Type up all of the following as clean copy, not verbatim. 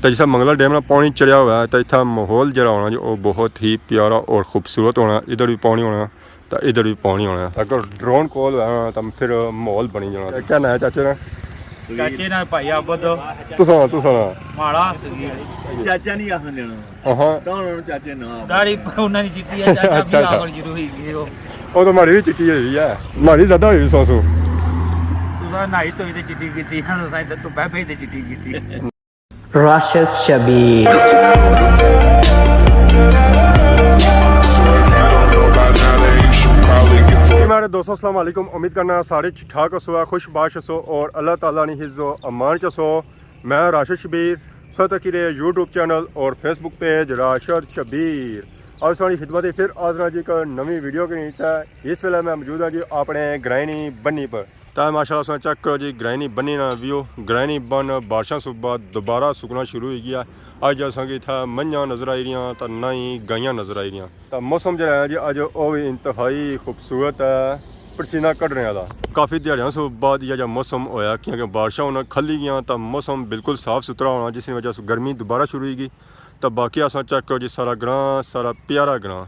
तो जिस मंगला डैम ना पानी चढ़िया हुआ है तो इतना माहौल जो होना जी वो बहुत ही प्यारा और खूबसूरत होना। इधर भी पानी होना तो इधर भी पानी होना। अगर ड्रोन कॉल होना तो फिर माहौल बनी जाना। क्या ना है चाचे ना? चाचे ना भाई आबद तू सुना माड़ा चाचा नहीं आखन देना। हाँ चाचे ना दाढ़ी उन्हां दी चिट्टी है चाचा भी आवल जरूरी है वो तो मारी भी चिट्टी हुई है, मारी ज्यादा हुई सौ तुसा नाई तो इधर चिट्टी कीती है तो साइड तो पै पे चिट्टी कीती। Rashid Shabir. मेरे दोस्तों अस्सलाम वालेकुम। उम्मीद करना सारे ठीक ठाक हसो, खुश बाश हसो और अल्लाह ताला ने हिज़्ज़ो अमान चसो। मैं राशिद शबीर सतकीरे यूट्यूब चैनल और फेसबुक पेज राशिद शबीर और सारी खिदमत फिर आज जी एक नवी वीडियो की नीत है। इस वेले मैं मौजूद हाँ जी अपने ग्राइनी बन्नी पर। तो माशाल्लाह से चेक करो जी ग्राइनी बन्नी ना व्यू। ग्राइनी बन बारिशों से बाद दोबारा सुकना शुरू हो गया। अज असेंगी इतना मंझा नज़र आई रही तो ना ही गाइयां नज़र आई रही। तो मौसम जो है जी अज वो भी इंतहाई खूबसूरत है, पसीना कढ़ने वाला। काफ़ी दिहाड़ियों से बाद यह मौसम होया क्योंकि बारिशा होना खली गई तो मौसम बिल्कुल साफ सुथरा होना जिसकी वजह से गर्मी दोबारा शुरू होगी। तो बाकी अस चेक करो जी सारा ग्रां सारा प्यारा ग्रां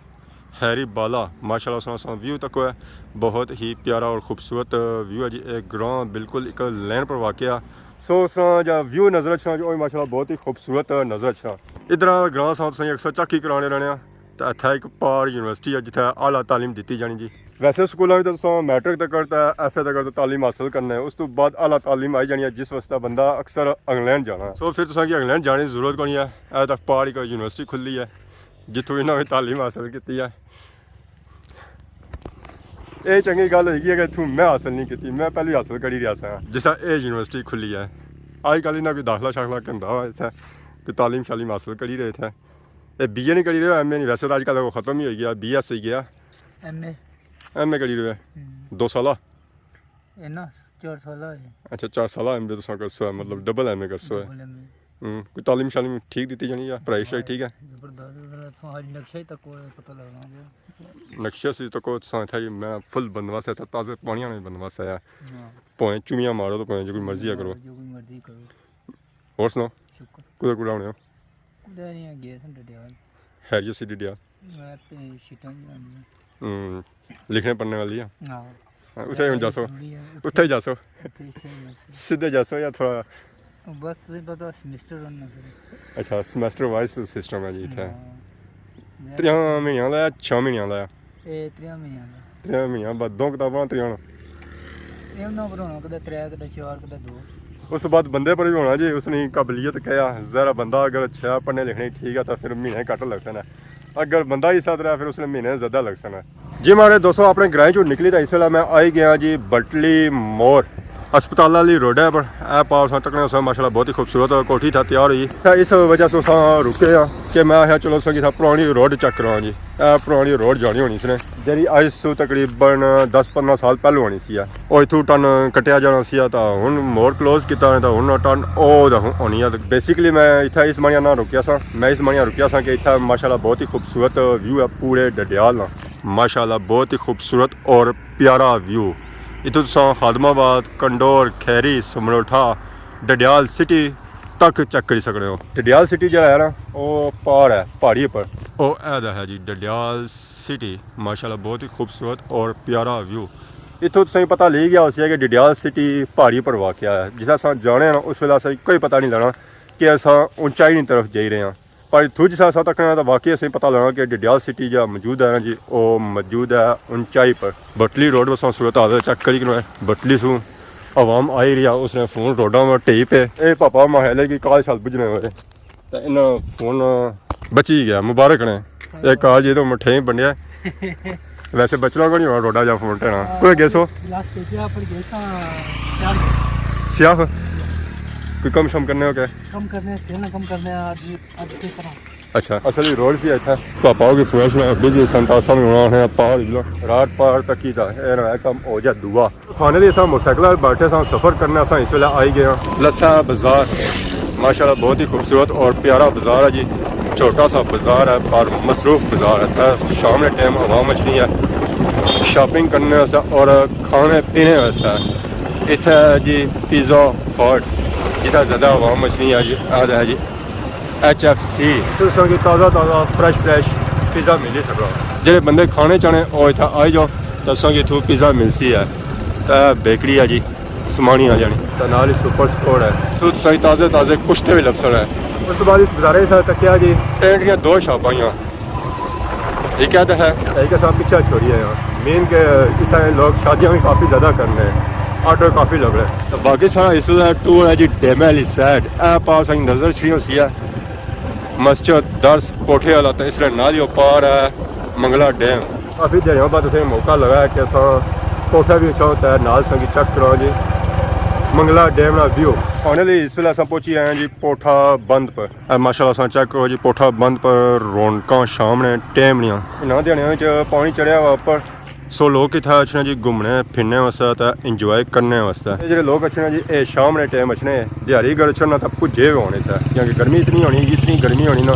हैरी बाला माशाल्लाह व्यू तक है। बहुत ही प्यारा और खूबसूरत व्यू है जी। एक ग्रां बिल्कुल एक लैन पर वाक़या सो जा व्यू नज़र अच्छा जो माशाल्लाह बहुत ही खूबसूरत नज़र अच्छा। इधर ग्रां साथ सही अक्सर झाकी कराने रहने तो इतना एक पहाड़ यूनिवर्सिटी है जिथे आला तालीम दी जानी जी। वैसे स्कूलों में तो मैट्रिक तक करता है, FA तक करता तालीम हासिल करना है, उस तो बाद आला तालीम आई जानी है जिस वास्ते बंदा अक्सर इंग्लैंड जाना है। सो फिर तुसा कि इंग्लैंड जाने की जरूरत नहीं है। अजे तक पहाड़ एक यूनिवर्सिटी खुली है जितों इन्होंने तालीम हासिल की है। ये चंगी गल है कि इतों मैं हासिल नहीं की, मैं पहले हासिल करी रहा सा जिसा ये यूनिवर्सिटी खुली है। अजकल इन्हें कोई दाखला शाखला कहता वा इतना कोई तालीम शालीम हासिल करी रहे थे। ये BA नहीं करी रहे, MA नहीं। वैसे तो अजकल वो खत्म ही हो गया, BS हो गया। MA करी रहे 2 साल 4 साल है। अच्छा 4 साल MA तो कर सो है, मतलब डबल MA कर सो है। कोई तालीम शालीम ठीक दी जानी है, पढ़ाई शाई ठीक है। नक्शे से तो को था जी मैं फुल बंदोबस्त है, ताज़े पानी में बंदोबस्त है। भावें चुमियाँ मारो तो भावें जो कोई मर्जी करो। और सुनाओ कुदा कुड़ा होने हैरियत सी डिडिया लिखने पढ़ने वाली है। उथे जासो उथे जासो सीधे जासो या थोड़ा बस पता सेमेस्टर रन। अच्छा सेमेस्टर वाइज सिस्टम है जी इथे। 3 महीनों का 6 महीनों का 3 महीनों बाद 2 किताबां 3 उस बाद बंदे पर भी होना जी उसने काबलियत क्या ज़रा बंदा अगर अच्छा पढ़ने लिखने ठीक है तो फिर महीने घट लग सकना। अगर बंदा ही साथ रहा फिर उसने महीने ज़्यादा लग सकना। जी हमारे दोस्तों अपने ग्रां चो निकली तो इस वेला मैं आई गया जी बटली मोड़ अस्पताल वाली रोड है पर ए पास तकने माशाल्लाह बहुत ही खूबसूरत कोठी था तैयार हुई। इस वजह से रुके कि मैं आया चलो सकी था पुरानी रोड चेक करवा जी। पुरानी रोड जानी होनी इसने जी अज सो तकरीबन 10-15 साल पहलू होनी सी। वो इतों टन कटिया जाना सी तो हूँ मोड़ क्लोज किया तो हूँ टन होनी है। बेसिकली मैं इतना इस मानिया ना रुकिया सा, मैं इस मानिया रुकिया सा कि इतना माशाल्लाह बहुत ही खूबसूरत व्यू है पूरे डडियाल ना। माशाल्लाह बहुत ही खूबसूरत और प्यारा व्यू। इतों खादमाबाद कंडोर खैरी समरोठा डडियाल सिटी तक चेक कर सकते हो। डडियाल सिटी जो है ना वो पहाड़ है, पहाड़ी पर वो है जी डडियाल सिटी। माशाल्लाह बहुत ही खूबसूरत और प्यारा व्यू। इतों सही पता ले गया उसे कि डडियाल सिटी पहाड़ी पर वाक़या है। जिस अस जाने ना उस वेले कोई पता नहीं लगना कि अस ऊंचाई की तरफ जा रहे हैं। पर इतों जिस अस तकना तो वाकई असें पता लगना कि डडियाल सिटी जो मौजूद है ना जी वो मौजूद है ऊंचाई पर। बटली रोड पर सूरत हाल चेक करी बटली सू आवाम आई रही है उसने फोन रोडा में टेई पे ये पापा महले की काल शाल बुझने हुए तो इन फोन बची गया। मुबारक ने एक काल जी तो मठे बनिया वैसे बचना को नहीं होना रोडा जा फोन टेना कोई गेसो सियाह कोई कम शम करने हो क्या कम करने से ना कम करने आज अच्छा असल रोड सी इतना पापा की फ्रेश बिजी संतासा में होना है पहाड़ रात पहाड़ तक ही था कम हो जाए दुआ खाने की मोटरसाइकिल बैठे सफ़र करने इस वेले आई गए लस्सा बाजार। माशाल्लाह बहुत ही खूबसूरत और प्यारा बाजार है जी। छोटा सा बाजार है पर मसरूफ बाजार है। शाम के टाइम हवा मचनी है शॉपिंग करने और खाने पीने वास्ते इतना जी पिज़्ज़ा हट जितना ज़्यादा हवा मचनी है जी है जी HFC तुसां गी ताज़ा फ्रैश पिज़्ज़ा मिली सकदा जेह्ड़े बंदे खाने चाहने ओह् इत्थै आई जाओ तुसां गी इत्थूं पिज़्ज़ा मिलसी है ते बेकरी है जी समानी आ जानी ते नाल ही सुपर स्टोर है तुसां गी ताज़े कुश्ते भी लभ सकदा है उस बाद इस बाजारे च तक्केआ जी टेंट दियां 2 शॉपां आइयां एक है एक साहब पीछे छोड़ी है मेन के इतना लोग शादियाँ भी काफ़ी ज़्यादा करने हैं ऑर्डर काफ़ी लग रहे हैं तो बाकी सारा इस टूर है जी डेमैली सैड ए पास अं नज़र छड़ी होसी है मस्जिद दर्स कोठे वाला तो इसलिए नाल ही पार है मंगला डैम काफ़ी देर बाद उसे मौका लगा है कि अस कोठा भी अच्छा होता है नाल संगी चेक करो जी मंगला डैम का व्यू फाइनली इस वे अस पहुंची आए हैं जी पोठा बंद पर माशाल्लाह चेक करो जी पोठा बंद पर रौनक शाम ने टैमनियां इन्होंने दिहाड़ियों पानी चढ़िया हुआ उपर सो लोग इतना अच्छे जी घूमने फिरने वास्ते इंजॉय करने वास्ते जो लोग अच्छे जी ये शाम ने टाइम अच्छे दिहाड़ी अगर अच्छे ना तो भुजे होने इतना क्योंकि गर्मी इतनी होनी इतनी गर्मी होनी ना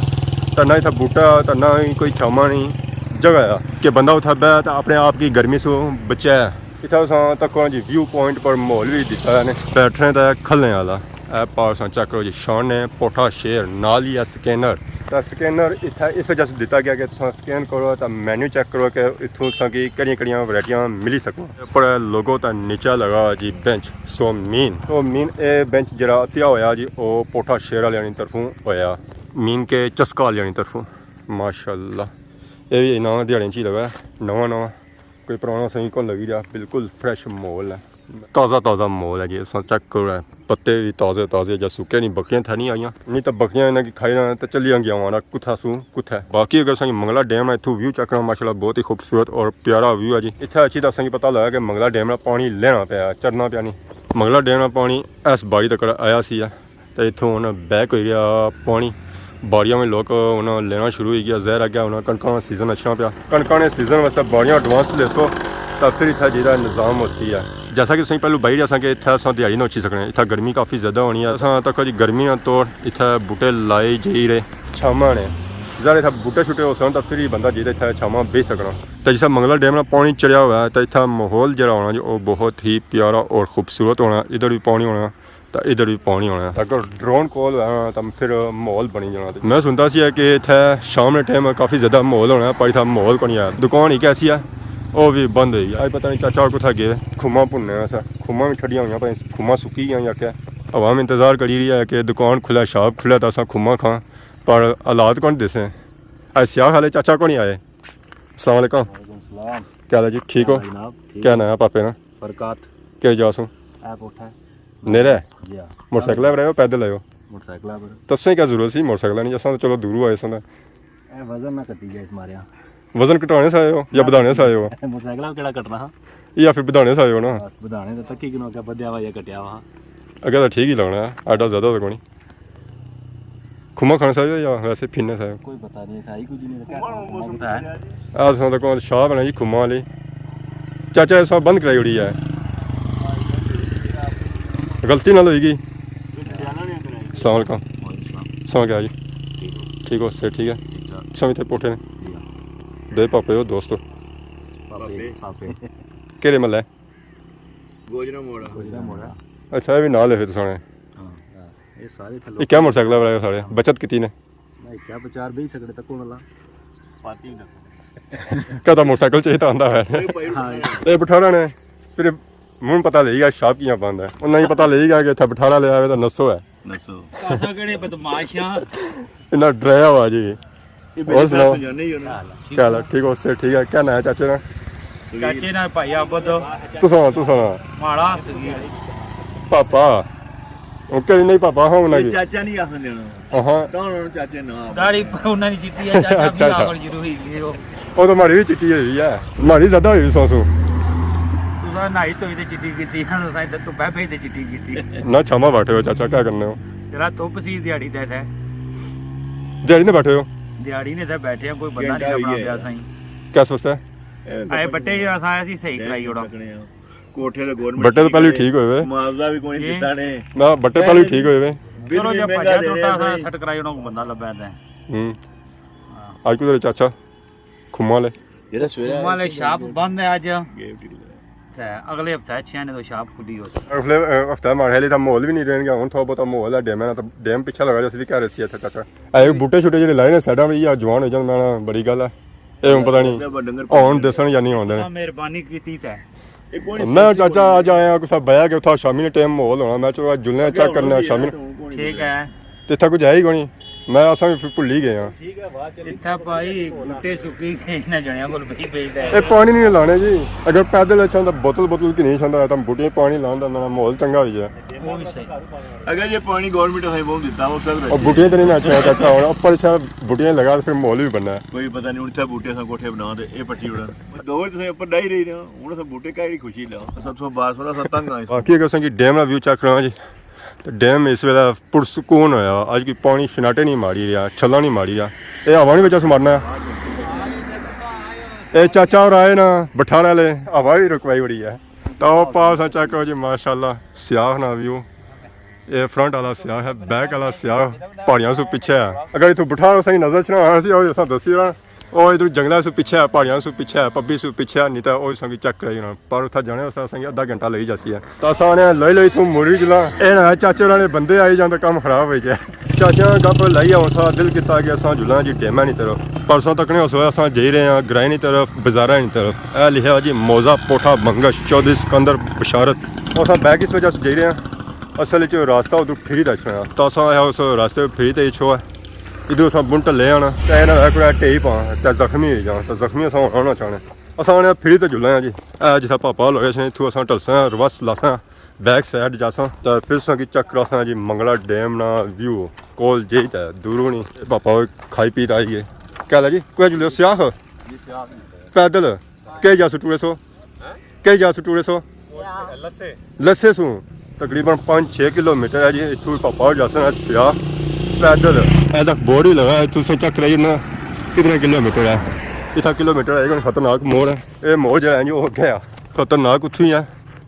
तो ना इतना बूटा तो ना कोई छामा नहीं जगह है कि बंदा उतना बह तो अपने आप की गर्मी से बचाए इतना तक जी व्यू पॉइंट पर माहौल भी दिता है बैठने का खलने वाला ऐ पास चेक करो जी शान ने पोठा शेर नाल ही है स्कैनर तो स्कैनर इतना इस वजह से दिता गया कि तुम स्कैन करो तो मैन्यू चेक करो कि इतों तुसें कड़ियां वैरायटियां मिली सकूँ पर लोगो तो नीचा लगा जी बेंच सो मीन ए बेंच जरा अतिया होया जी वो पोठा शेर वाले तरफों होया मीन के चस्का वाले तरफों माशाल्लाह ये भी ना दिहाड़ियों ही लगा नवा कोई पुराना सही को लगी रहा बिल्कुल फ्रैश माहौल है ताज़ा माहौल है जी चेक करो पत्ते भी ताज़े या सूखे नहीं बकरियां था नहीं आईया नहीं तो बकरियां इन्हें खाई ना तो चली गया वहाँ कुत्था सू कुत्था बाकी अगर सही मंगला डैम है इतों व्यू चेक करना माशाल्लाह बहुत ही खूबसूरत और प्यारा व्यू है जी इतना अच्छी तो असें पता लगा कि मंगला डैम का पानी लेना पाया चढ़ना पाया नहीं मंगला डैम का पानी इस बाड़ी तक आया सी तो इतों हूँ बैक हो गया पानी बाड़ियां में लोग उन्हें लेना शुरू हो गया जहर आ गया उन्हें कणक का सीजन अच्छा पाया कणक ने सीजन वास्ते बाड़ियां एडवांस लेसो तो फिर इतना जो निज़ाम होती है जैसा कि सही पहलू बही जैसा कि इतना अस दिहाड़ी नहीं अच्छी सकने इतना गर्मी काफ़ी ज़्यादा होनी है अस तक जी गर्मी तो इतना बूटे लाए जाई रहे छामा ने ज़्यादा इतना बूटे छुटे हो सन तो फिर ही बंदा जिसे इतना छामा बेच सकना तो जिस मंगला डैम में पानी चढ़िया हुआ है तो इतना माहौल जरा होना जी वो बहुत ही प्यारा और खूबसूरत होना इधर भी पानी होना तो इधर भी पानी होना अगर ड्रोन कॉल होना तो फिर माहौल बनी जाना मैं सुनता सी कि इतना शाम के टाइम काफ़ी ज़्यादा माहौल होना पर इतना माहौल को नहीं आया दुकान ही कैसी है वो भी बंद हुई अज पता नहीं चाचा कुत्थै गए खुम्मा भुनने अस खुम्मा भी छड़ियां हुई पर खुम्मा सुक्की गई आख्या हवा में इंतज़ार करी रही है कि दुकान खुला शॉप खुला तो अस खुम्मा खां पर हालात कौन दसे अज स्याह खाले चाचा को नहीं आए अस्सलाम वालेकुम क्या हाल है जी ठीक हो क्या नाम है पापे ना फरकात केह् जासू नेरे मोटरसाइकिल पर आयो पैदल आयो मोटरसाइकिल पर तुसें क्या जरूरत सी मोटरसाइकिल नहीं असां चलो दूरों आए सन वजन ना कटी जाए मारिया वजन घटाने से आए हो या बढ़ाने से आए हो मोटरसाइकिल केड़ा कटना हा या फिर बढ़ाने से आए हो ना बस बढ़ाने तो तक ही किनो क्या बदया वा या कटिया वा अगर तो ठीक ही लगना है आटा ज़्यादा होगा नहीं खुम्मा खाने से आए हो या वैसे फिरने से आए हो कोई पता नहीं था ही कुछ नहीं क्या होता है आज सुना तक शाह बना जी खुम्मा वाली चाचा ये सब बंद कराई उड़ी है गलती ना होगी अस्सलाम वालेकुम सौ क्या जी ठीक हो सर ठीक है समय थे पोठे ने दे पापे हो दोस्तों केरे मल है गोजरा मोड़ा अच्छा ये भी नाल है फिर तुसाने ये सारे ये क्या मोटरसाइकिल वाले सारे बचत कितनी ने नहीं क्या बचार भी सकड़े तक कोण ला पाती ना क्या था मोटरसाइकिल चाहिए तो आंदा है ये बठारा ने फिर मुझे पता लगेगा शॉप कियां बंद है उन्हें ही पता लगेगा कि इतना बठारा ले आवे तो नसो है नसो कासा कड़े बदमाशा इतना डराया हुआ जी और सुनाओ नहीं होना क्या हाल है ठीक हो सर ठीक है क्या ना है चाचे ना चाचे ना भाई आबद तू सुना माड़ा सगीर पापा ओके नहीं पापा हाँ उन्हें चाचा नहीं आखन देना हाँ तो उन्होंने चाचे ना दाढ़ी उन्हां दी चिट्टी है चाचा भी आखर जरूरी है वो तो हमारी भी चिट्टी हुई है हमारी ज़्यादा हुई सौसू तुसा नाई तो इते चिट्टी कीती है तुसा इते तो पे ते चिट्टी कीती ना छामा बैठे हो चाचा क्या करने हो तेरा धुप सी दिहाड़ी ते थे दिहाड़ी ने बैठे हो दिहाड़ी ने थे बैठे हैं कोई बंदा नहीं अपना पिया सही क्या सोचता है आए बट्टे जो असा ऐसी सही कराई ओड़ा कोठे दे गवर्नमेंट बट्टे तो पहले ठीक हुए वे मुआवजा भी कोई दिता ने ना बट्टे पहले ठीक हुए वे चलो जब भजा टोटा सा सट कराई ओड़ा को बंदा लब्या ते आज को तेरे चाचा खुम्मा ले जेड़ा सवेरे माले शाप बंद है आज ਤੇ ਅਗਲੇ ਹਫਤੇ 6 ਨੇ ਤੋਂ ਸ਼ਾਪ ਖੁੱਲੀ ਹੋ ਸੀ ਅਗਲੇ ਹਫਤਾ ਮਾਰ ਹਲੇ ਤਾਂ ਮਾਹੌਲ ਵੀ ਨਹੀਂ ਰਹਿਣਗੇ ਹੁਣ ਥੋੜਾ ਬਹੁਤਾ ਮਾਹੌਲ ਹੈ ਡੈਮ ਨਾਲ ਤਾਂ ਡੈਮ ਪਿੱਛੇ ਲਗਾ ਜਿਸ ਵੀ ਕਹਿ ਰਹੇ ਸੀ ਇੱਥੇ ਚਾਚਾ ਇਹ ਬੂਟੇ ਛੋਟੇ ਜਿਹੜੇ ਲਾਏ ਨੇ ਸਾਈਡਾਂ ਵੀ ਆ ਜਵਾਨ ਹੋ ਜਾਣ ਨਾਲ ਬੜੀ ਗੱਲ ਹੈ ਇਹ ਹੁਣ ਪਤਾ ਨਹੀਂ ਆਉਣ ਦੱਸਣ ਜਾਂ ਨਹੀਂ ਆਉਂਦੇ ਨੇ ਮਿਹਰਬਾਨੀ ਕੀਤੀ ਤੇ ਇਹ ਕੋਈ ਮੈਂ ਚਾਚਾ ਅੱਜ ਆਇਆ ਕੁਛ ਬਹਿਆ ਕਿ ਉੱਥਾ ਸ਼ਾਮੀ ਨੇ ਟਾਈਮ ਮਾਹੌਲ ਹੋਣਾ ਮੈਂ ਚੋ ਜੁਲਨੇ ਚੈੱਕ ਕਰਨਾ ਸ਼ਾਮੀ ਠੀਕ ਹੈ ਤੇ ਇੱਥੇ ਕੁਝ ਹੈ ਹੀ ਕੋਈ ਨਹੀਂ ਮੈਂ ਅਸਾਂ ਵੀ ਭੁੱਲ ਹੀ ਗਏ ਆ ਠੀਕ ਹੈ ਬਾਅਦ ਚ ਇੱਥੇ ਭਾਈ ਬੂਟੇ ਸੁੱਕੀ ਗਏ ਇਹਨਾਂ ਜਣਿਆਂ ਕੋਲ ਬਈ ਪਈਦਾ ਇਹ ਪਾਣੀ ਨਹੀਂ ਲਾਣੇ ਜੀ ਅਗਰ ਪੈਦਲ ਅੱਛਾ ਤਾਂ ਬੋਤਲ ਕਿ ਨਹੀਂ ਛੰਦਾ ਤਾਂ ਬੂਟੇ ਪਾਣੀ ਲਾਉਣ ਦਾ ਮੇਰਾ ਮਾਹੌਲ ਚੰਗਾ ਹੋ ਜਾਏ ਉਹ ਵੀ ਸਹੀ ਅਗਰ ਜੇ ਪਾਣੀ ਗਵਰਨਮੈਂਟ ਨੇ ਬਹੁਤ ਦਿੱਤਾ ਉਹ ਸਭ और बुटियाँ तो नहीं ना अच्छा चाचा और ऊपर अच्छा बुटियाँ लगा तो फिर माहौल भी बनना है ਕੋਈ ਪਤਾ ਨਹੀਂ ਹੁਣ ਇੱਥੇ ਬੂਟੇ ਸਾਂ ਕੋਠੇ ਬਣਾ ਦੇ ਇਹ ਪੱਟੀ ਉੜਨ ਦੋ ਤੁਸੀਂ ਉੱਪਰ ਡਾਈ ਰਹੀ ਰਹੇ ਹੁਣ ਸਭ ਬੂਟੇ ਕਾਹਦੀ ਖੁਸ਼ੀ ਲਾਓ ਸਭ ਤੋਂ ਬਾਅਦ ਥੋੜਾ ਸਾ ਤੰਗ ਆਏ बाकी अगर संगी डैम का व्यू चेक करा जी तो डैम इस वेला पुरसकून होया अज की पानी शनाटे नहीं मारी रहा छला नहीं मारी रहा ये हवा नहीं बचा मारना ये चाचा और आए ना बठाने वाले हवा भी रुकवाई बड़ी है तो पास चेक करो जी माशाल्लाह सियाह ना व्यू ये फ्रंट वाला सियाह है बैक वाला सियाह पहाड़ियां से पीछे है अगर इतों बिठा सही नजर चढ़ा दसी रहा और इधर जंगलों से पीछे है पहाड़ियों से पीछे है पब्बी से पीछे है नहीं तो वो संगी चेक कराई ना पर उतना जाने उस संगी आधा घंटा लगी जाती है तो असाने लई लई तू मुड़ी चला ये ना चाचे वाले बंदे आई जाते काम खराब हो जाए चाचा गप लाई आओ सा दिल किता कि असा जुला जी डेमा नहीं तरफ परसों तक नहीं होया असा जा रहे हैं ग्राई नहीं तरफ बाजारा नहीं तरफ ए लिखा जी मौजा पोठा मंगश चौधरी सिकंदर बशारत असा बैग इस वजह से जा रहे हैं असल जो रास्ता उधर फ्री रखना तो असा उस रास्ते फ्री तो छो है इधर अस बुंट ले आना तो यह कोई ढेई पा तो जख्मी हो जा तो जख्मी अस आना चाहने असा आने फ्री तो जुला जी जिस पापा लोकेशन इतों अस टलसा रिवर्स लासा बैक साइड जासा तो फिर संगी चेक करासा जी मंगला डैम ना व्यू कोल जे दूरों नहीं पापा खाई पी आई गए क्या जी कोई जुले स्याह पैदल के जा टूरे सो के जा टूरे सो लस्से सू तकरीबन 5-6 किलोमीटर है जी इतों पापा जासा स्याह पैदल ऐसा बोर्ड ही लगा है तुम चेक कराइए ना कितने किलोमीटर है इतना किलोमीटर है खतरनाक मोड़ है ये मोड़ जो है जी वो गया खतरनाक उत्थों ही है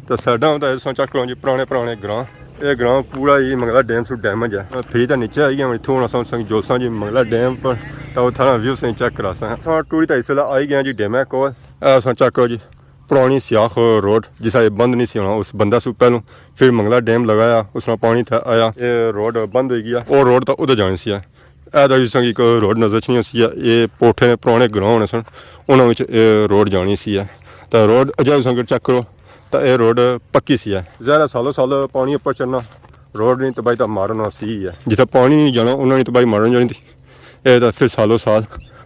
तो साइडा तो चेक करो जी पुराने ग्रां ये ग्रां पूरा ही मंगला डैम से डैमेज है फ्री तो नीचे आई गया इतों हूँ संग जोसा जी मंगला डैम पर तो थाना व्यू से चेक करा सा टूरी तो इस वे आई गया जी डैम है कोल चेक करो जी पुरानी सियाख रोड जिसा ये बंद नहीं सी होना उस बंदा से पहलू फिर मंगला डैम लगाया उसमें पानी था आया ये रोड बंद हो गया वो रोड तो उधर जानी सी है संगी को रोड नजर नहीं सी ये पोठे ने पुराने ग्रां होने सन उन्होंने रोड जानी सी है तो रोड अजय संगत चेक करो तो ये रोड पक्की सी है ज़्यादा सालों साल पानी उपर चढ़ना रोड नहीं तबाही तो मारना सी है जितना पानी नहीं जाना उन्होंने तबाही मारन जानी थी ये तो फिर सालों साल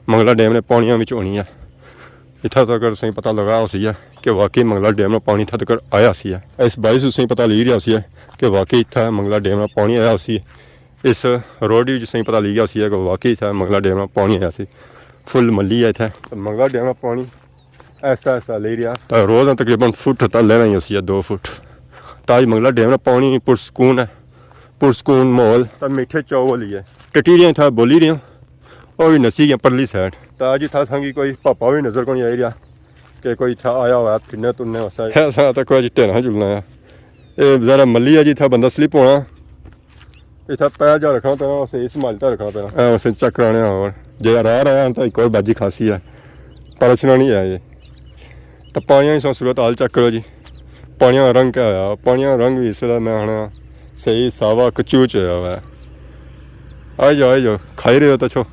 मंगला डैम ने पानिया में होनी है इतना तक सही पता लगा उसी है कि वाकई मंगला डैम में पानी इतना तक आया सी है इस बारिश सही पता ली रहा सी है कि वाकई इतना मंगला डैम में पानी आया उसी इस रोड ही सही पता ली गया उसी है कि वाकई इतना मंगला डैम में पानी आया सी फुल मली है इतना मंगला डैम में पानी ऐसा ले रहा तो रोज़ तकरीबन फुट तो लेना ही उसी है 2 फुट ताज मंगला डैम में पानी पुरसकून है पुरसकून माहौल तो मीठे चावल ही है टटीरियाँ था बोली रही और भी नसी गया परली साइड तो अज था संगी कोई पापा भी नज़र को नहीं आई रहा कि कोई था आया हुआ फिरने तुरने ऐसा तो कोई ढेना झुलना है ये ज़रा मली है जी था बंदा स्लिप होना इतना पैर जा रखना पैना उसे संभालता रखना पैना उसे चेक कराने और जो रह रहा है तो एक और बाजी खासी है परछना नहीं है ये तो पानिया की सूरत हाल चेक करो जी पानिया का रंग क्या है पानिया का रंग भी इस वे मैं आना सही सावा कचूच होया हुआ है आई जाओ खाई रहे हो तो छो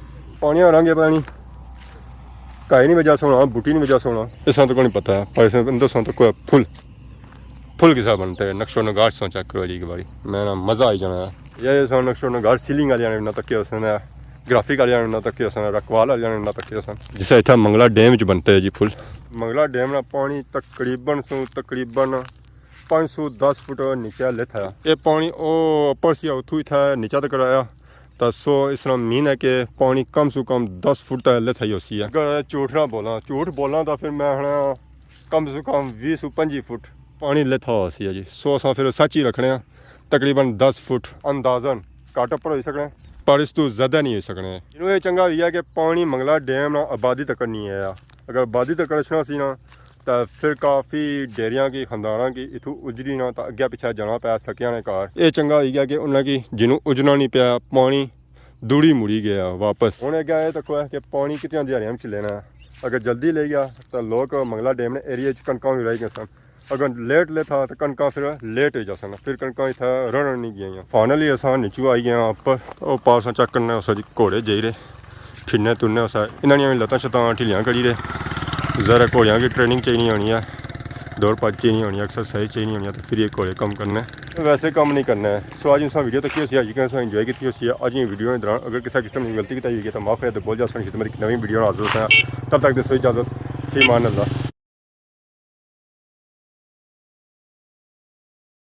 पानिया का रंग है पता नहीं काई नहीं वजह सोना बूटी नहीं वजह सोना इस तो को नहीं पता है पर इसमें तो कोई फुल किसा बनते हैं नक्शो नगार सो चेक करो जी एक बारी मैं ना मज़ा आई जाना ये सो नक्शो नगार सीलिंग वाले जाने ना तक उसने ग्राफिक वाले जाने ना तक उसने रखवाल वाले जाने ना तक जिसे इतना मंगला डैम बनते हैं जी फुल मंगला डैम ना पानी तकरीबन 510 फुट नीचे ले था ये पानी ओ ऊपर से उतू था नीचा तक आया तो सो इसमें मीन है कि पानी कम से कम 10 फुट तक ले था उसी है अगर झूठ बोलना तो फिर मैं कम से कम 20-25 फुट पानी ले था उसी है जी सो फिर सच ही रखने तकरीबन 10 फुट अंदाजन घट उपर हो सकने पर इस तो ज़्यादा नहीं हो सकने इन्हों ये चंगा हुई है कि पानी मंगला डैम ना आबादी तक नहीं आया अगर आबादी तक रचना सी ना तो फिर काफ़ी डेरियां की खंदारा की इतों उजरी ना तो अगे पिछा जाना पाया सकिया ने कार ये चंगा हो गया कि उन्होंने जिन्हों उजना नहीं पाया पानी दूड़ी मुड़ी गया वापस हूँ अगे ये तक है कि पानी कितनी दिहाड़ियां में लेना अगर जल्दी ले गया तो लोग मंगला डैम ने एरिया कणकों भी रह गए सन अगर लेट ले था तो कणका फिर लेट हो जासन फिर कणका इतना रण नहीं गई फाइनली असा नीचू आई गए उपर और पास चक्कन उस घोड़े जाई रहे फिरने तुरने उस इन्होंने लत्तां शत्तां ढिलियां करी रहे ज़रा घोड़ियां की ट्रेनिंग चाहिए होनी है दौड़ भज चाहिए होनी है एक्सरसाइज चाहिए होनी है तो फिर ये घोड़े कम करना है वैसे कम नहीं करना है सो आज इंसान वीडियो तक ही अज इंजॉय की अज वीडियो के दौरान अगर किसी किस्म की गलती की तो माफ़ है तो बहुत ज़्यादा मेरी नवी वीडियो हाजिर होता है तब तक दसो इजाज़त फी मान अल्लाह।